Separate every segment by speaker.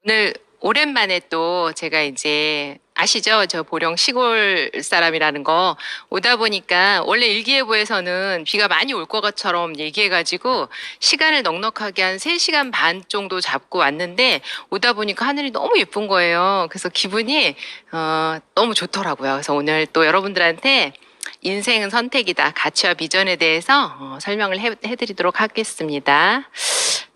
Speaker 1: 오늘 오랜만에 또 제가 이제 아시죠? 저 보령 시골 사람이라는 거 오다 보니까 원래 일기예보에서는 비가 많이 올 것처럼 얘기해가지고 시간을 넉넉하게 한 3시간 반 정도 잡고 왔는데 오다 보니까 하늘이 너무 예쁜 거예요. 그래서 기분이 너무 좋더라고요. 그래서 오늘 또 여러분들한테 인생은 선택이다. 가치와 비전에 대해서 설명을 해드리도록 하겠습니다.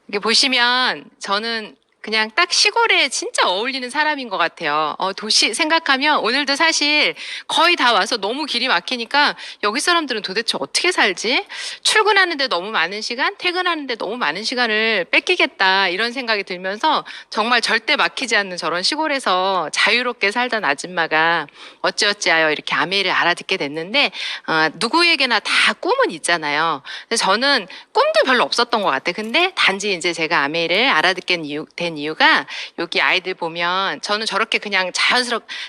Speaker 1: 이렇게 보시면 저는 그냥 딱 시골에 진짜 어울리는 사람인 것 같아요. 도시 생각하면 오늘도 사실 거의 다 와서 너무 길이 막히니까 여기 사람들은 도대체 어떻게 살지? 출근하는데 너무 많은 시간, 퇴근하는데 너무 많은 시간을 뺏기겠다 이런 생각이 들면서 정말 절대 막히지 않는 저런 시골에서 자유롭게 살던 아줌마가 어찌어찌하여 이렇게 아메이를 알아듣게 됐는데 누구에게나 다 꿈은 있잖아요. 근데 저는 꿈도 별로 없었던 것 같아요. 근데 단지 이제 제가 아메이를 알아듣게 된 이유가 여기 아이들 보면 저는 저렇게 그냥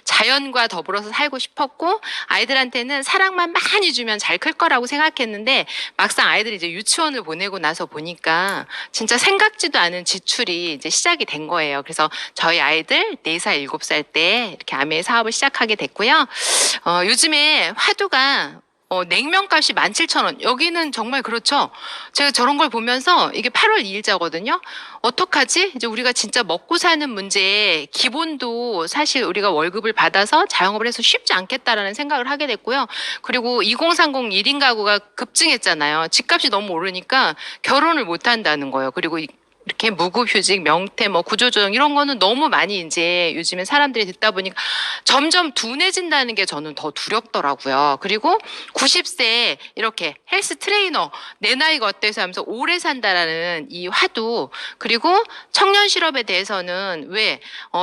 Speaker 1: 자연과 더불어서 살고 싶었고 아이들한테는 사랑만 많이 주면 잘 클 거라고 생각했는데 막상 아이들이 이제 유치원을 보내고 나서 보니까 진짜 생각지도 않은 지출이 이제 시작이 된 거예요. 그래서 저희 아이들 4살, 7살 때 이렇게 아메이 사업을 시작하게 됐고요. 요즘에 화두가 냉면값이 17,000원. 여기는 정말 그렇죠. 제가 저런 걸 보면서 이게 8월 2일자거든요. 어떡하지? 이제 우리가 진짜 먹고 사는 문제에 기본도 사실 우리가 월급을 받아서 자영업을 해서 쉽지 않겠다라는 생각을 하게 됐고요. 그리고 2030 1인 가구가 급증했잖아요. 집값이 너무 오르니까 결혼을 못 한다는 거예요. 그리고 이렇게 무급휴직, 명퇴, 구조조정 이런 거는 너무 많이 이제 요즘에 사람들이 듣다 보니까 점점 둔해진다는 게 저는 더 두렵더라고요. 그리고 90세 이렇게 헬스 트레이너 내 나이가 어때서 하면서 오래 산다라는 이 화두 그리고 청년 실업에 대해서는 왜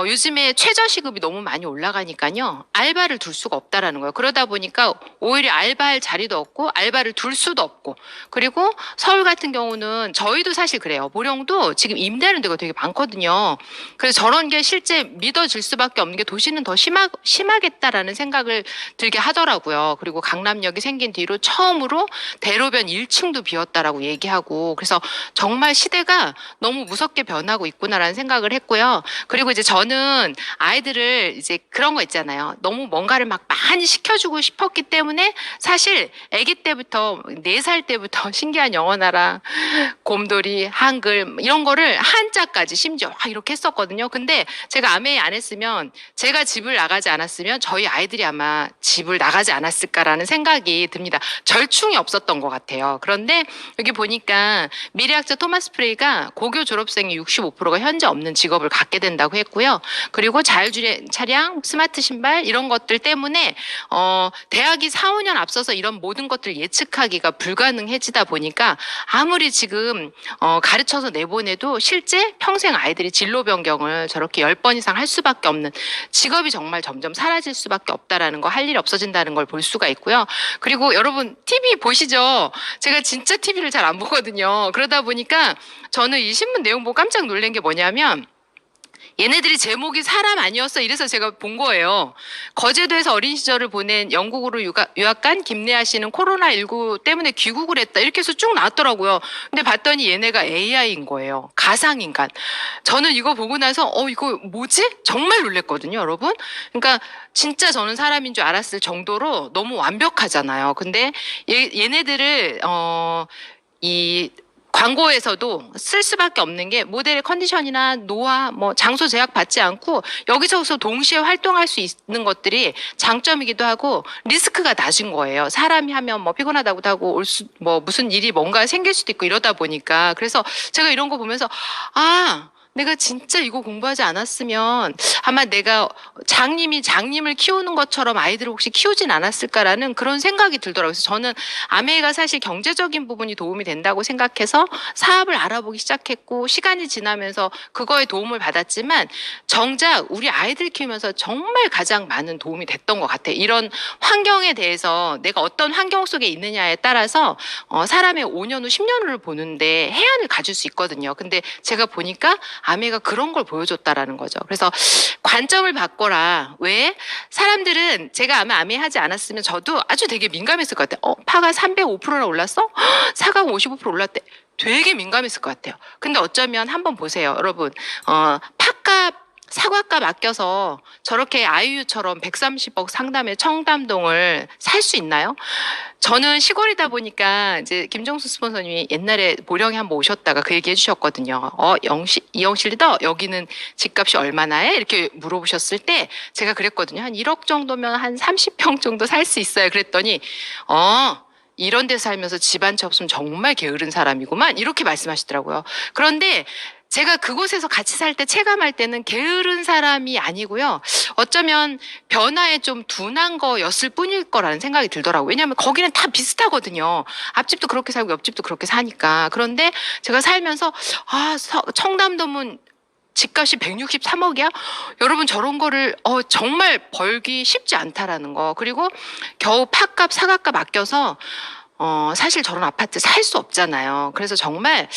Speaker 1: 요즘에 최저시급이 너무 많이 올라가니까요. 알바를 둘 수가 없다라는 거예요. 그러다 보니까 오히려 알바할 자리도 없고 알바를 둘 수도 없고 그리고 서울 같은 경우는 저희도 사실 그래요. 보령도 지금 임대하는 데가 되게 많거든요. 그래서 저런 게 실제 믿어질 수밖에 없는 게 도시는 더 심하겠다라는 생각을 들게 하더라고요. 그리고 강남역이 생긴 뒤로 처음으로 대로변 1층도 비었다라고 얘기하고 그래서 정말 시대가 너무 무섭게 변하고 있구나라는 생각을 했고요. 그리고 이제 저는 아이들을 이제 그런 거 있잖아요. 너무 뭔가를 막 많이 시켜주고 싶었기 때문에 사실 아기 때부터 4살 때부터 신기한 영어 나라, 곰돌이, 한글 이런 거를 한자까지 심지어 이렇게 했었거든요. 근데 제가 아메이 안 했으면 제가 집을 나가지 않았으면 저희 아이들이 아마 집을 나가지 않았을까라는 생각이 듭니다. 절충이 없었던 것 같아요. 그런데 여기 보니까 미래학자 토마스 프레이가 고교 졸업생이 65%가 현재 없는 직업을 갖게 된다고 했고요. 그리고 자율주행 차량, 스마트 신발 이런 것들 때문에 대학이 4, 5년 앞서서 이런 모든 것들 예측하기가 불가능해지다 보니까 아무리 지금 가르쳐서 내보내도 실제 평생 아이들이 진로 변경을 저렇게 10번 이상 할 수밖에 없는 직업이 정말 점점 사라질 수밖에 없다라는 거, 할 일이 없어진다는 걸 볼 수가 있고요. 그리고 여러분 TV 보시죠. 제가 진짜 TV를 잘 안 보거든요. 그러다 보니까 저는 이 신문 내용 보고 깜짝 놀란 게 뭐냐면 얘네들이 제목이 사람 아니었어 이래서 제가 본 거예요. 거제도에서 어린 시절을 보낸 영국으로 유학 간 김래아 씨는 코로나19 때문에 귀국을 했다. 이렇게 해서 쭉 나왔더라고요. 근데 봤더니 얘네가 AI인 거예요. 가상인간. 저는 이거 보고 나서 이거 뭐지? 정말 놀랬거든요, 여러분. 그러니까 진짜 저는 사람인 줄 알았을 정도로 너무 완벽하잖아요. 근데 얘네들을 이 광고에서도 쓸 수밖에 없는 게 모델의 컨디션이나 노화, 장소 제약 받지 않고 여기저기서 동시에 활동할 수 있는 것들이 장점이기도 하고 리스크가 낮은 거예요. 사람이 하면 피곤하다고도 하고 무슨 일이 뭔가 생길 수도 있고 이러다 보니까 그래서 제가 이런 거 보면서 내가 진짜 이거 공부하지 않았으면 아마 내가 장님을 키우는 것처럼 아이들을 혹시 키우진 않았을까라는 그런 생각이 들더라고요. 그래서 저는 아메이가 사실 경제적인 부분이 도움이 된다고 생각해서 사업을 알아보기 시작했고 시간이 지나면서 그거에 도움을 받았지만 정작 우리 아이들 키우면서 정말 가장 많은 도움이 됐던 것 같아요. 이런 환경에 대해서 내가 어떤 환경 속에 있느냐에 따라서 사람의 5년 후, 10년 후를 보는데 해안을 가질 수 있거든요. 근데 제가 보니까 아메가 그런 걸 보여줬다라는 거죠. 그래서 관점을 바꿔라. 왜? 사람들은 제가 아마 아메 하지 않았으면 저도 아주 되게 민감했을 것 같아요. 파가 305%나 올랐어? 사과가 55% 올랐대. 되게 민감했을 것 같아요. 근데 어쩌면 한번 보세요. 여러분, 팥값 사과값 아껴서 저렇게 아이유처럼 130억 상담의 청담동을 살 수 있나요? 저는 시골이다 보니까 이제 김종수 스폰서님이 옛날에 보령에 한번 오셨다가 그 얘기 해주셨거든요. 이영실 리더 여기는 집값이 얼마나 해? 이렇게 물어보셨을 때 제가 그랬거든요. 한 1억 정도면 한 30평 정도 살 수 있어요. 그랬더니 이런 데 살면서 집 한 채 없으면 정말 게으른 사람이구만 이렇게 말씀하시더라고요. 그런데 제가 그곳에서 같이 살 때 체감할 때는 게으른 사람이 아니고요. 어쩌면 변화에 좀 둔한 거였을 뿐일 거라는 생각이 들더라고요. 왜냐하면 거기는 다 비슷하거든요. 앞집도 그렇게 살고 옆집도 그렇게 사니까. 그런데 제가 살면서 청담동은 집값이 163억이야? 여러분 저런 거를 정말 벌기 쉽지 않다라는 거. 그리고 겨우 팥값, 사과값 아껴서 사실 저런 아파트 살 수 없잖아요. 그래서 정말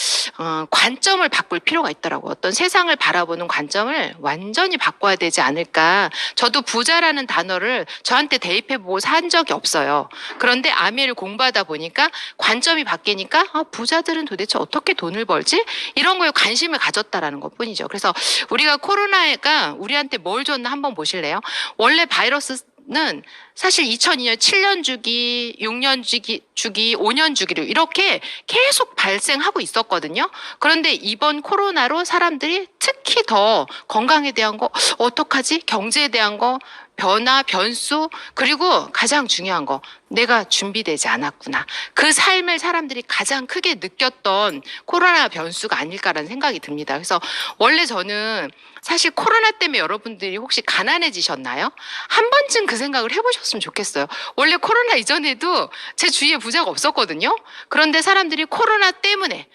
Speaker 1: 관점을 바꿀 필요가 있더라고요. 어떤 세상을 바라보는 관점을 완전히 바꿔야 되지 않을까. 저도 부자라는 단어를 저한테 대입해보고 산 적이 없어요. 그런데 아메를 공부하다 보니까 관점이 바뀌니까 부자들은 도대체 어떻게 돈을 벌지? 이런 거에 관심을 가졌다라는 것뿐이죠. 그래서 우리가 코로나가 우리한테 뭘 줬나 한번 보실래요? 원래 바이러스는 사실 2002년 7년 주기, 6년 주기, 5년 주기로 이렇게 계속 발생하고 있었거든요. 그런데 이번 코로나로 사람들이 특히 더 건강에 대한 거 어떡하지? 경제에 대한 거 변화, 변수, 그리고 가장 중요한 거, 내가 준비되지 않았구나. 그 삶을 사람들이 가장 크게 느꼈던 코로나 변수가 아닐까라는 생각이 듭니다. 그래서 원래 저는 사실 코로나 때문에 여러분들이 혹시 가난해지셨나요? 한 번쯤 그 생각을 해보셨으면 좋겠어요. 원래 코로나 이전에도 제 주위에 부자가 없었거든요. 그런데 사람들이 코로나 때문에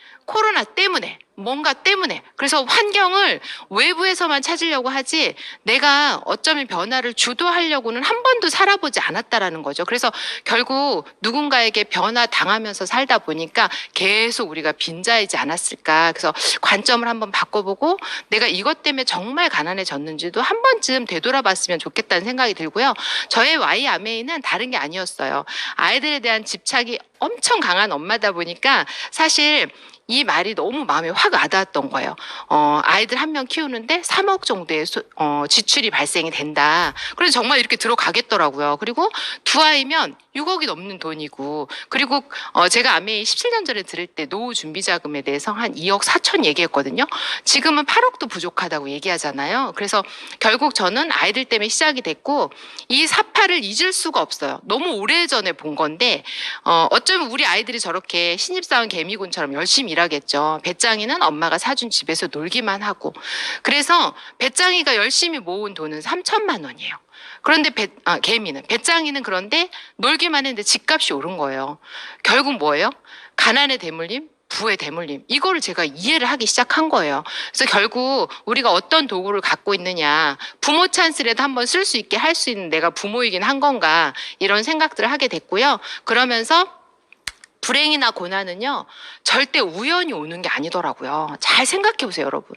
Speaker 1: 뭔가 때문에 그래서 환경을 외부에서만 찾으려고 하지 내가 어쩌면 변화를 주도하려고는 한 번도 살아보지 않았다라는 거죠. 그래서 결국 누군가에게 변화 당하면서 살다 보니까 계속 우리가 빈자이지 않았을까. 그래서 관점을 한번 바꿔보고 내가 이것 때문에 정말 가난해졌는지도 한 번쯤 되돌아봤으면 좋겠다는 생각이 들고요. 저의 Y 아메이는 다른 게 아니었어요. 아이들에 대한 집착이 엄청 강한 엄마다 보니까 사실 이 말이 너무 마음에 확 와닿았던 거예요. 아이들 한 명 키우는데 3억 정도의 지출이 발생이 된다. 그래서 정말 이렇게 들어가겠더라고요. 그리고 두 아이면 6억이 넘는 돈이고, 그리고 제가 아메이 17년 전에 들을 때 노후 준비 자금에 대해서 한 2억 4천 얘기했거든요. 지금은 8억도 부족하다고 얘기하잖아요. 그래서 결국 저는 아이들 때문에 시작이 됐고 이 사파를 잊을 수가 없어요. 너무 오래전에 본 건데 어쩌면 우리 아이들이 저렇게 신입사원 개미군처럼 열심히 일하겠죠. 배짱이는 엄마가 사준 집에서 놀기만 하고. 그래서 배짱이가 열심히 모은 돈은 3천만 원이에요. 그런데 개미는, 배짱이는 그런데 놀기만 했는데 집값이 오른 거예요. 결국 뭐예요? 가난의 대물림, 부의 대물림. 이거를 제가 이해를 하기 시작한 거예요. 그래서 결국 우리가 어떤 도구를 갖고 있느냐, 부모 찬스라도 한번 쓸 수 있게 할 수 있는 내가 부모이긴 한 건가, 이런 생각들을 하게 됐고요. 그러면서 불행이나 고난은요, 절대 우연히 오는 게 아니더라고요. 잘 생각해 보세요, 여러분.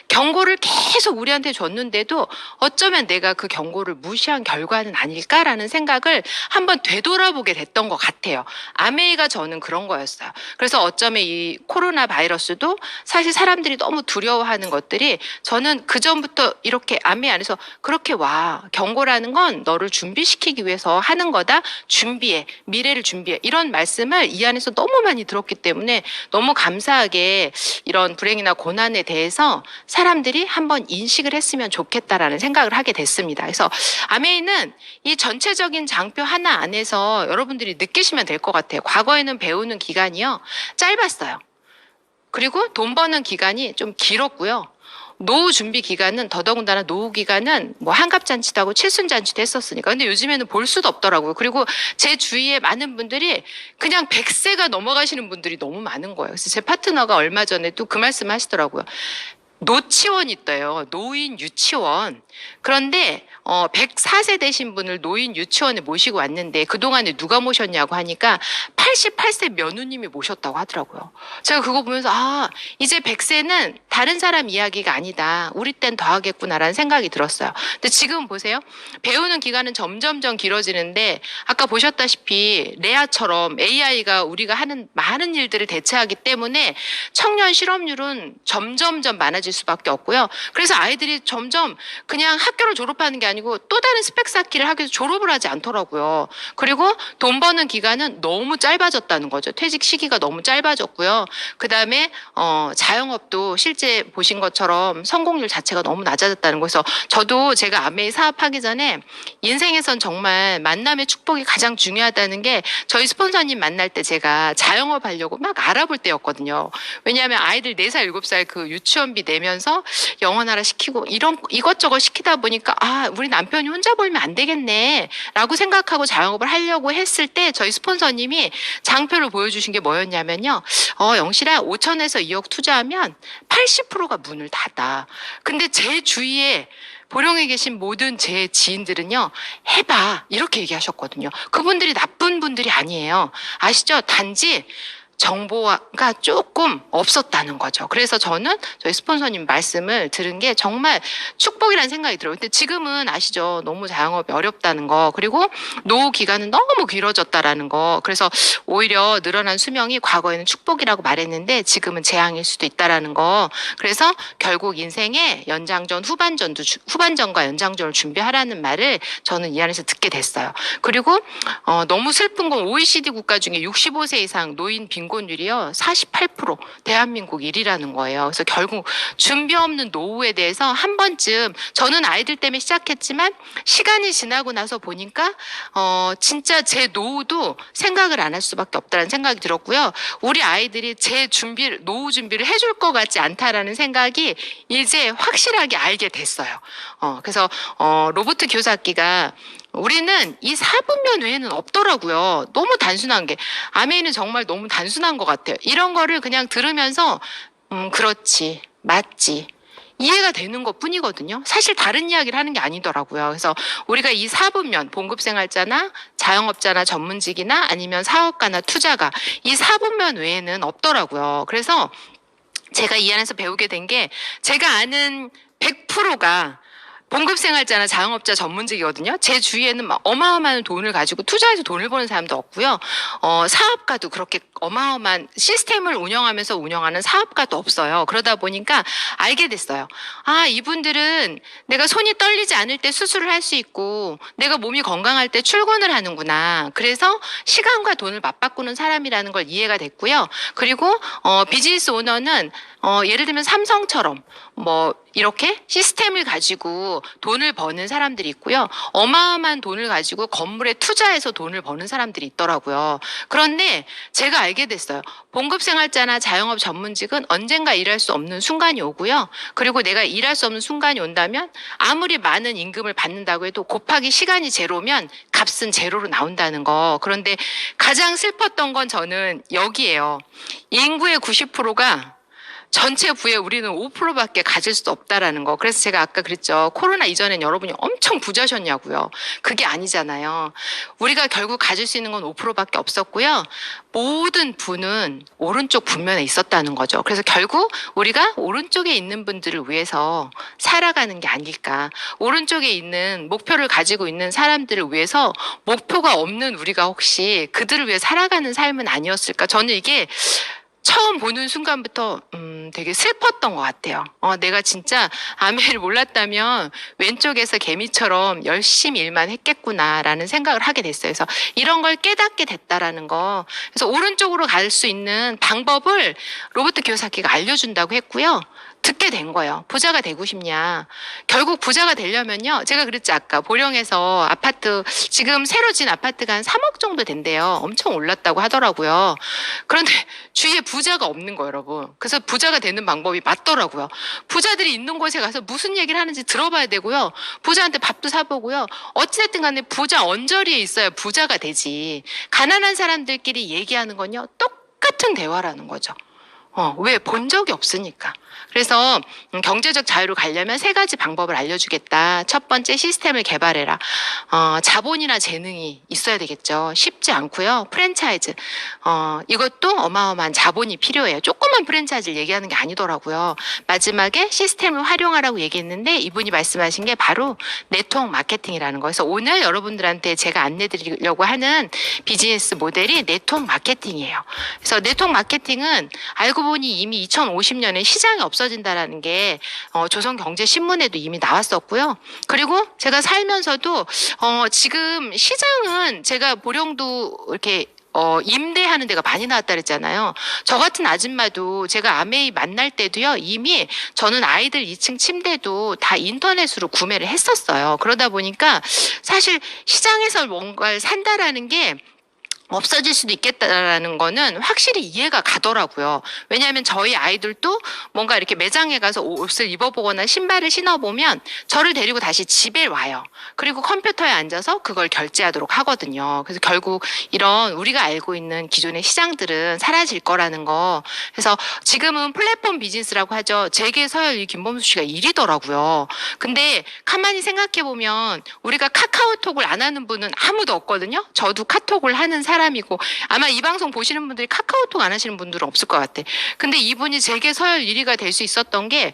Speaker 1: 경고를 계속 우리한테 줬는데도 어쩌면 내가 그 경고를 무시한 결과는 아닐까라는 생각을 한번 되돌아보게 됐던 것 같아요. 아메이가 저는 그런 거였어요. 그래서 어쩌면 이 코로나 바이러스도 사실 사람들이 너무 두려워하는 것들이 저는 그전부터 이렇게 아메이 안에서 그렇게 경고라는 건 너를 준비시키기 위해서 하는 거다. 준비해. 미래를 준비해. 이런 말씀을 이 안에서 너무 많이 들었기 때문에 너무 감사하게 이런 불행이나 고난에 대해서 사람들이 한번 인식을 했으면 좋겠다라는 생각을 하게 됐습니다. 그래서 아메이는 이 전체적인 장표 하나 안에서 여러분들이 느끼시면 될 것 같아요. 과거에는 배우는 기간이요, 짧았어요. 그리고 돈 버는 기간이 좀 길었고요. 노후 준비 기간은 더더군다나 노후 기간은 뭐 한갑잔치도 하고 칠순잔치도 했었으니까. 근데 요즘에는 볼 수도 없더라고요. 그리고 제 주위에 많은 분들이 그냥 100세가 넘어가시는 분들이 너무 많은 거예요. 그래서 제 파트너가 얼마 전에 또 그 말씀 하시더라고요. 노치원이 있대요. 노인 유치원. 그런데 104세 되신 분을 노인 유치원에 모시고 왔는데 그동안에 누가 모셨냐고 하니까 88세 며느님이 모셨다고 하더라고요. 제가 그거 보면서 이제 100세는 다른 사람 이야기가 아니다. 우리 땐 더 하겠구나라는 생각이 들었어요. 근데 지금 보세요. 배우는 기간은 점점점 길어지는데 아까 보셨다시피 레아처럼 AI가 우리가 하는 많은 일들을 대체하기 때문에 청년 실업률은 점점점 많아지고 많아질 수밖에 없고요. 그래서 아이들이 점점 그냥 학교를 졸업하는 게 아니고 또 다른 스펙 쌓기를 하기 위해서 졸업을 하지 않더라고요. 그리고 돈 버는 기간은 너무 짧아졌다는 거죠. 퇴직 시기가 너무 짧아졌고요. 그다음에 자영업도 실제 보신 것처럼 성공률 자체가 너무 낮아졌다는 거에서 저도 제가 아메이 사업하기 전에 인생에선 정말 만남의 축복이 가장 중요하다는 게 저희 스폰서님 만날 때 제가 자영업 하려고 막 알아볼 때였거든요. 왜냐하면 아이들 4살, 7살 그 유치원비 내면서 영어나라 시키고 이것저것 시키다 보니까 우리 남편이 혼자 벌면 안 되겠네 라고 생각하고 자영업을 하려고 했을 때 저희 스폰서님이 장표를 보여주신 게 뭐였냐면요. 영실아 5천에서 2억 투자하면 80%가 문을 닫아. 근데 제 주위에 보령에 계신 모든 제 지인들은요, 해봐. 이렇게 얘기하셨거든요. 그분들이 나쁜 분들이 아니에요. 아시죠? 단지 정보가 조금 없었다는 거죠. 그래서 저는 저희 스폰서님 말씀을 들은 게 정말 축복이라는 생각이 들어요. 근데 지금은 아시죠? 너무 자영업이 어렵다는 거, 그리고 노후 기간은 너무 길어졌다라는 거. 그래서 오히려 늘어난 수명이 과거에는 축복이라고 말했는데 지금은 재앙일 수도 있다라는 거. 그래서 결국 인생의 연장전, 후반전과 연장전을 준비하라는 말을 저는 이 안에서 듣게 됐어요. 그리고 너무 슬픈 건 OECD 국가 중에 65세 이상 노인 빈곤율이요 48% 대한민국 1위라는 거예요. 그래서 결국 준비 없는 노후에 대해서 한 번쯤 저는 아이들 때문에 시작했지만 시간이 지나고 나서 보니까 진짜 제 노후도 생각을 안 할 수밖에 없다는 생각이 들었고요. 우리 아이들이 제 노후 준비를 해줄 것 같지 않다라는 생각이 이제 확실하게 알게 됐어요. 그래서 로버트 키요사키가 우리는 이 4분면 외에는 없더라고요. 너무 단순한 게. 아메이는 정말 너무 단순한 것 같아요. 이런 거를 그냥 들으면서 그렇지, 맞지. 이해가 되는 것 뿐이거든요. 사실 다른 이야기를 하는 게 아니더라고요. 그래서 우리가 이 4분면, 봉급생활자나 자영업자나 전문직이나 아니면 사업가나 투자가 이 4분면 외에는 없더라고요. 그래서 제가 이 안에서 배우게 된 게 제가 아는 100%가 봉급생활자나 자영업자 전문직이거든요. 제 주위에는 막 어마어마한 돈을 가지고 투자해서 돈을 버는 사람도 없고요. 사업가도 그렇게 어마어마한 시스템을 운영하는 사업가도 없어요. 그러다 보니까 알게 됐어요. 이분들은 내가 손이 떨리지 않을 때 수술을 할 수 있고 내가 몸이 건강할 때 출근을 하는구나. 그래서 시간과 돈을 맞바꾸는 사람이라는 걸 이해가 됐고요. 그리고 비즈니스 오너는 예를 들면 삼성처럼 이렇게 시스템을 가지고 돈을 버는 사람들이 있고요. 어마어마한 돈을 가지고 건물에 투자해서 돈을 버는 사람들이 있더라고요. 그런데 제가 알게 됐어요. 봉급생활자나 자영업 전문직은 언젠가 일할 수 없는 순간이 오고요. 그리고 내가 일할 수 없는 순간이 온다면 아무리 많은 임금을 받는다고 해도 곱하기 시간이 제로면 값은 제로로 나온다는 거. 그런데 가장 슬펐던 건 저는 여기에요. 인구의 90%가 전체 부에 우리는 5%밖에 가질 수 없다라는 거. 그래서 제가 아까 그랬죠. 코로나 이전엔 여러분이 엄청 부자셨냐고요. 그게 아니잖아요. 우리가 결국 가질 수 있는 건 5%밖에 없었고요. 모든 부는 오른쪽 분면에 있었다는 거죠. 그래서 결국 우리가 오른쪽에 있는 분들을 위해서 살아가는 게 아닐까. 오른쪽에 있는 목표를 가지고 있는 사람들을 위해서 목표가 없는 우리가 혹시 그들을 위해 살아가는 삶은 아니었을까. 저는 이게 처음 보는 순간부터 되게 슬펐던 것 같아요. 내가 진짜 아메이를 몰랐다면 왼쪽에서 개미처럼 열심히 일만 했겠구나라는 생각을 하게 됐어요. 그래서 이런 걸 깨닫게 됐다라는 거. 그래서 오른쪽으로 갈 수 있는 방법을 로버트 키요사키가 알려준다고 했고요. 듣게 된 거예요. 부자가 되고 싶냐. 결국 부자가 되려면요. 제가 그랬지 아까 보령에서 아파트 지금 새로 진 아파트가 한 3억 정도 된대요. 엄청 올랐다고 하더라고요. 그런데 주위에 부자가 없는 거예요, 여러분. 그래서 부자가 되는 방법이 맞더라고요. 부자들이 있는 곳에 가서 무슨 얘기를 하는지 들어봐야 되고요. 부자한테 밥도 사보고요. 어찌됐든 간에 부자 언저리에 있어야 부자가 되지. 가난한 사람들끼리 얘기하는 건요. 똑같은 대화라는 거죠. 왜? 본 적이 없으니까. 그래서 경제적 자유를 가려면 3가지 방법을 알려주겠다. 첫 번째, 시스템을 개발해라. 자본이나 재능이 있어야 되겠죠. 쉽지 않고요. 프랜차이즈. 이것도 어마어마한 자본이 필요해요. 조그만 프랜차이즈를 얘기하는 게 아니더라고요. 마지막에 시스템을 활용하라고 얘기했는데 이분이 말씀하신 게 바로 네트워크 마케팅이라는 거예요. 그래서 오늘 여러분들한테 제가 안내드리려고 하는 비즈니스 모델이 네트워크 마케팅이에요. 그래서 네트워크 마케팅은 알고 보니 이미 2050년에 시장이 없어진다라는 게 조선경제신문에도 이미 나왔었고요. 그리고 제가 살면서도 지금 시장은 제가 보령도 이렇게 임대하는 데가 많이 나왔다 그랬잖아요. 저 같은 아줌마도 제가 아메이 만날 때도요, 이미 저는 아이들 2층 침대도 다 인터넷으로 구매를 했었어요. 그러다 보니까 사실 시장에서 뭔가를 산다라는 게 없어질 수도 있겠다라는 거는 확실히 이해가 가더라고요. 왜냐하면 저희 아이들도 뭔가 이렇게 매장에 가서 옷을 입어보거나 신발을 신어보면 저를 데리고 다시 집에 와요. 그리고 컴퓨터에 앉아서 그걸 결제하도록 하거든요. 그래서 결국 이런 우리가 알고 있는 기존의 시장들은 사라질 거라는 거. 그래서 지금은 플랫폼 비즈니스라고 하죠. 재계 서열 김범수 씨가 1위더라고요. 근데 가만히 생각해보면 우리가 카카오톡을 안 하는 분은 아무도 없거든요. 저도 카톡을 하는 사람이고 아마 이 방송 보시는 분들이 카카오톡 안 하시는 분들은 없을 것 같아. 근데 이분이 재계 서열 1위가 될 수 있었던 게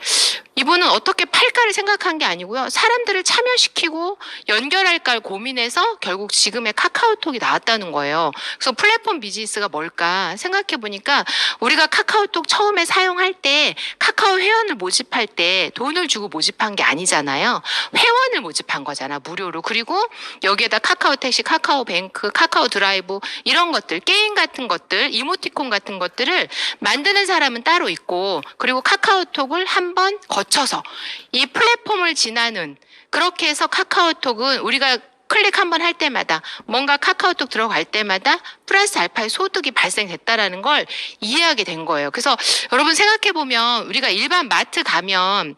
Speaker 1: 이분은 어떻게 팔까를 생각한 게 아니고요. 사람들을 참여시키고 연결할까 고민해서 결국 지금의 카카오톡이 나왔다는 거예요. 그래서 플랫폼 비즈니스가 뭘까 생각해 보니까 우리가 카카오톡 처음에 사용할 때 카카오 회원을 모집할 때 돈을 주고 모집한 게 아니잖아요. 회원을 모집한 거잖아, 무료로. 그리고 여기에다 카카오 택시, 카카오 뱅크, 카카오 드라이브 이런 것들, 게임 같은 것들, 이모티콘 같은 것들을 만드는 사람은 따로 있고 그리고 카카오톡을 한번 거쳐서 이 플랫폼을 지나는 그렇게 해서 카카오톡은 우리가 클릭 한번 할 때마다 뭔가 카카오톡 들어갈 때마다 플러스 알파의 소득이 발생됐다라는 걸 이해하게 된 거예요. 그래서 여러분 생각해 보면 우리가 일반 마트 가면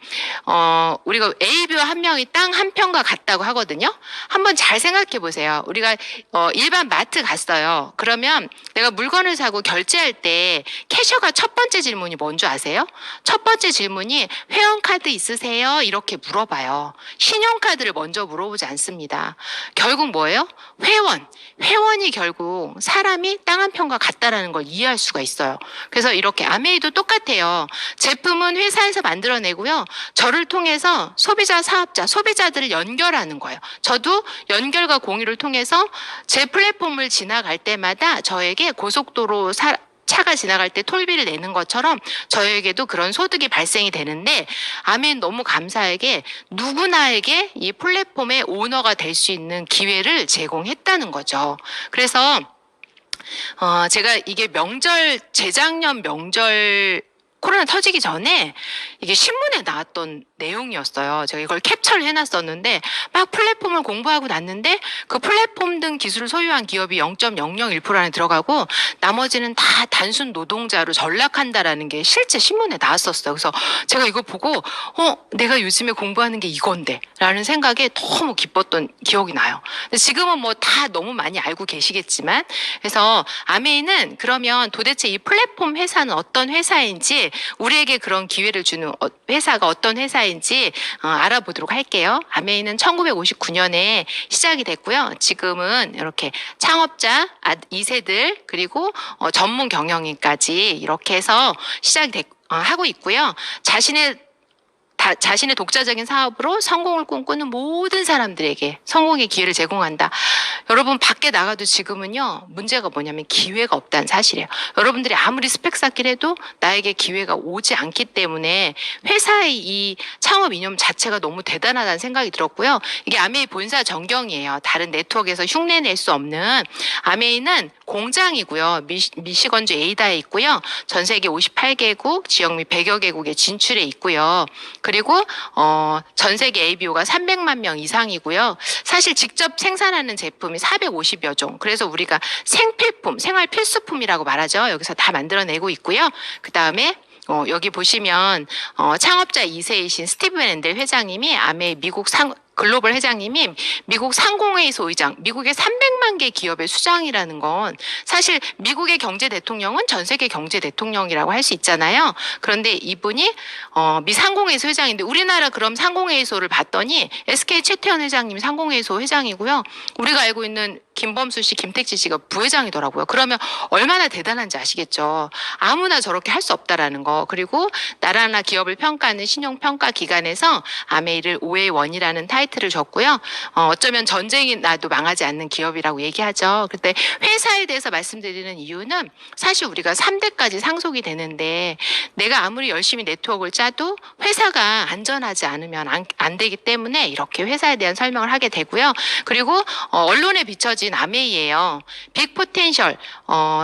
Speaker 1: 우리가 ABO 한 명이 땅 한 평과 같다고 하거든요. 한번 잘 생각해 보세요. 우리가 일반 마트 갔어요. 그러면 내가 물건을 사고 결제할 때 캐셔가 첫 번째 질문이 뭔지 아세요? 첫 번째 질문이 회원카드 있으세요? 이렇게 물어봐요. 신용카드를 먼저 물어보지 않습니다. 결국 뭐예요? 회원이 결국 사람이 땅 한 평과 같다라는 걸 이해할 수가 있어요. 그래서 이렇게 아메이도 똑같아요. 제품은 회사에서 만들어내고요. 저를 통해서 소비자, 사업자, 소비자들을 연결하는 거예요. 저도 연결과 공유를 통해서 제 플랫폼을 지나갈 때마다 저에게 고속도로 차가 지나갈 때 톨비를 내는 것처럼 저에게도 그런 소득이 발생이 되는데 아멘 너무 감사하게 누구나에게 이 플랫폼의 오너가 될 수 있는 기회를 제공했다는 거죠. 그래서 제가 이게 재작년 명절 코로나 터지기 전에 이게 신문에 나왔던 내용이었어요. 제가 이걸 캡처를 해놨었는데 막 플랫폼을 공부하고 났는데 그 플랫폼 등 기술을 소유한 기업이 0.001% 안에 들어가고 나머지는 다 단순 노동자로 전락한다라는 게 실제 신문에 나왔었어요. 그래서 제가 이거 보고 내가 요즘에 공부하는 게 이건데 라는 생각에 너무 기뻤던 기억이 나요. 근데 지금은 뭐 다 너무 많이 알고 계시겠지만 그래서 아메이는 그러면 도대체 이 플랫폼 회사는 어떤 회사인지 우리에게 그런 기회를 주는 회사가 어떤 회사인지 알아보도록 할게요. 아메이는 1959년에 시작이 됐고요. 지금은 이렇게 창업자 2세들 그리고 전문 경영인까지 이렇게 해서 시작이 하고 있고요. 자신의 독자적인 사업으로 성공을 꿈꾸는 모든 사람들에게 성공의 기회를 제공한다. 여러분 밖에 나가도 지금은요 문제가 뭐냐면 기회가 없다는 사실이에요. 여러분들이 아무리 스펙 쌓기를 해도 나에게 기회가 오지 않기 때문에 회사의 이 창업 이념 자체가 너무 대단하다는 생각이 들었고요. 이게 아메이 본사 전경이에요. 다른 네트워크에서 흉내낼 수 없는 아메이는 공장이고요. 미시건주 에이다에 있고요. 전 세계 58개국 지역 및 100여 개국에 진출해 있고요. 그리고 전 세계 ABO가 300만 명 이상이고요. 사실 직접 생산하는 제품이 450여 종. 그래서 우리가 생필품, 생활 필수품이라고 말하죠. 여기서 다 만들어내고 있고요. 그다음에 여기 보시면 창업자 2세이신 스티브 앤델 회장님이 아메이 미국 글로벌 회장님이 미국 상공회의소 의장, 미국의 300만 개 기업의 수장이라는 건 사실 미국의 경제 대통령은 전 세계 경제 대통령이라고 할 수 있잖아요. 그런데 이분이 미 상공회의소 회장인데 우리나라 그럼 상공회의소를 봤더니 SK 최태원 회장님이 상공회의소 회장이고요. 우리가 알고 있는 김범수 씨, 김택지 씨가 부회장이더라고요. 그러면 얼마나 대단한지 아시겠죠. 아무나 저렇게 할 수 없다라는 거. 그리고 나라나 기업을 평가하는 신용평가 기관에서 아메이를 5의 원이라는 타이틀 타이틀을 줬고요. 어쩌면 전쟁이 나도 망하지 않는 기업이라고 얘기하죠. 그때 회사에 대해서 말씀드리는 이유는 사실 우리가 3대까지 상속이 되는데 내가 아무리 열심히 네트워크를 짜도 회사가 안전하지 않으면 안 되기 때문에 이렇게 회사에 대한 설명을 하게 되고요. 그리고 언론에 비춰진 아메이예요. 빅 포텐셜.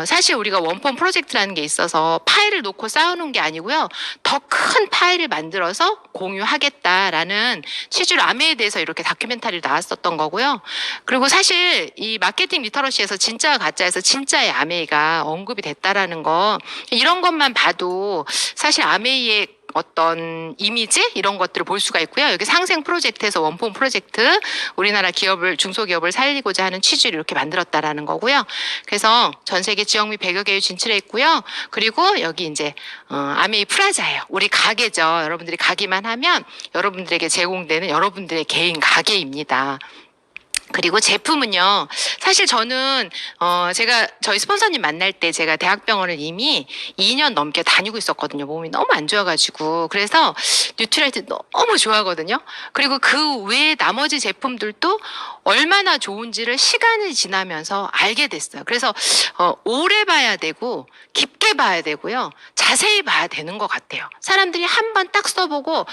Speaker 1: 사실 우리가 원폰 프로젝트라는 게 있어서 파일을 놓고 쌓아놓은 게 아니고요. 더 큰 파일을 만들어서 공유하겠다라는 취지로 아메이에 대해서 이렇게 다큐멘터리를 나왔었던 거고요. 그리고 사실 이 마케팅 리터러시에서 진짜와 가짜에서 진짜의 아메이가 언급이 됐다라는 거, 이런 것만 봐도 사실 아메이의 어떤 이미지 이런 것들을 볼 수가 있고요. 여기 상생 프로젝트에서 원폰 프로젝트, 우리나라 기업을, 중소기업을 살리고자 하는 취지를 이렇게 만들었다라는 거고요. 그래서 전 세계 지역 및 100여 개에 진출해 있고요. 그리고 여기 이제 아메이 프라자예요. 우리 가게죠. 여러분들이 가기만 하면 여러분들에게 제공되는 여러분들의 개인 가게입니다. 그리고 제품은요, 사실 저는 제가 저희 스폰서님 만날 때 제가 대학병원을 이미 2년 넘게 다니고 있었거든요. 몸이 너무 안 좋아가지고. 그래서 뉴트라이트 너무 좋아하거든요. 그리고 그 외에 나머지 제품들도 얼마나 좋은지를 시간이 지나면서 알게 됐어요. 그래서 오래 봐야 되고 깊게 봐야 되고요. 자세히 봐야 되는 것 같아요. 사람들이 한 번 딱 써보고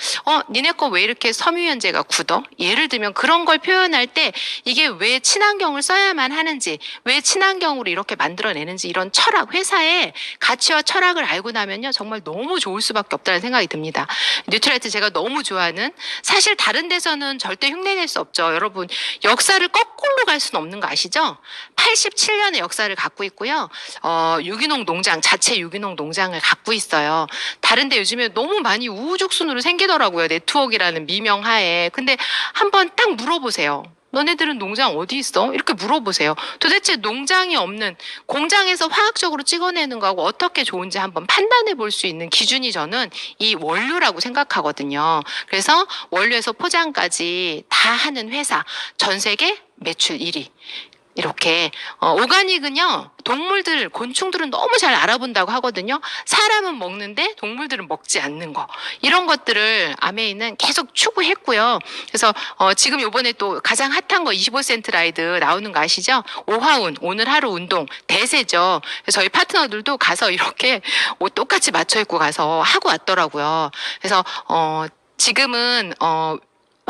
Speaker 1: 니네 거 왜 이렇게 섬유유연제가 굳어? 예를 들면 그런 걸 표현할 때 이게 왜 친환경을 써야만 하는지, 왜 친환경으로 이렇게 만들어내는지, 이런 철학, 회사의 가치와 철학을 알고 나면요 정말 너무 좋을 수밖에 없다는 생각이 듭니다. 뉴트라이트 제가 너무 좋아하는, 사실 다른 데서는 절대 흉내낼 수 없죠. 여러분, 역사를 거꾸로 갈 수는 없는 거 아시죠? 87년의 역사를 갖고 있고요. 유기농 농장, 자체 유기농 농장을 갖고 있어요. 다른데 요즘에 너무 많이 우후죽순으로 생기더라고요. 네트워크라는 미명하에. 근데 한번 딱 물어보세요. 너네들은 농장 어디 있어? 이렇게 물어보세요. 도대체 농장이 없는, 공장에서 화학적으로 찍어내는 거하고 어떻게 좋은지 한번 판단해 볼 수 있는 기준이 저는 이 원료라고 생각하거든요. 그래서 원료에서 포장까지 다 하는 회사, 전 세계 매출 1위. 이렇게 오가닉은요, 동물들, 곤충들은 너무 잘 알아본다고 하거든요. 사람은 먹는데 동물들은 먹지 않는 거, 이런 것들을 아메이는 계속 추구했고요. 그래서 지금 요번에 또 가장 핫한 거 25센트 라이드 나오는 거 아시죠? 오하운, 오늘 하루 운동 대세죠. 그래서 저희 파트너들도 가서 이렇게 옷 똑같이 맞춰 입고 가서 하고 왔더라고요. 그래서 지금은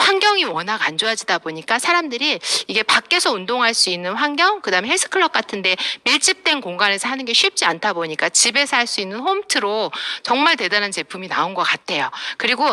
Speaker 1: 환경이 워낙 안 좋아지다 보니까 사람들이 이게 밖에서 운동할 수 있는 환경, 그다음에 헬스클럽 같은데 밀집된 공간에서 하는 게 쉽지 않다 보니까 집에서 할 수 있는 홈트로 정말 대단한 제품이 나온 것 같아요. 그리고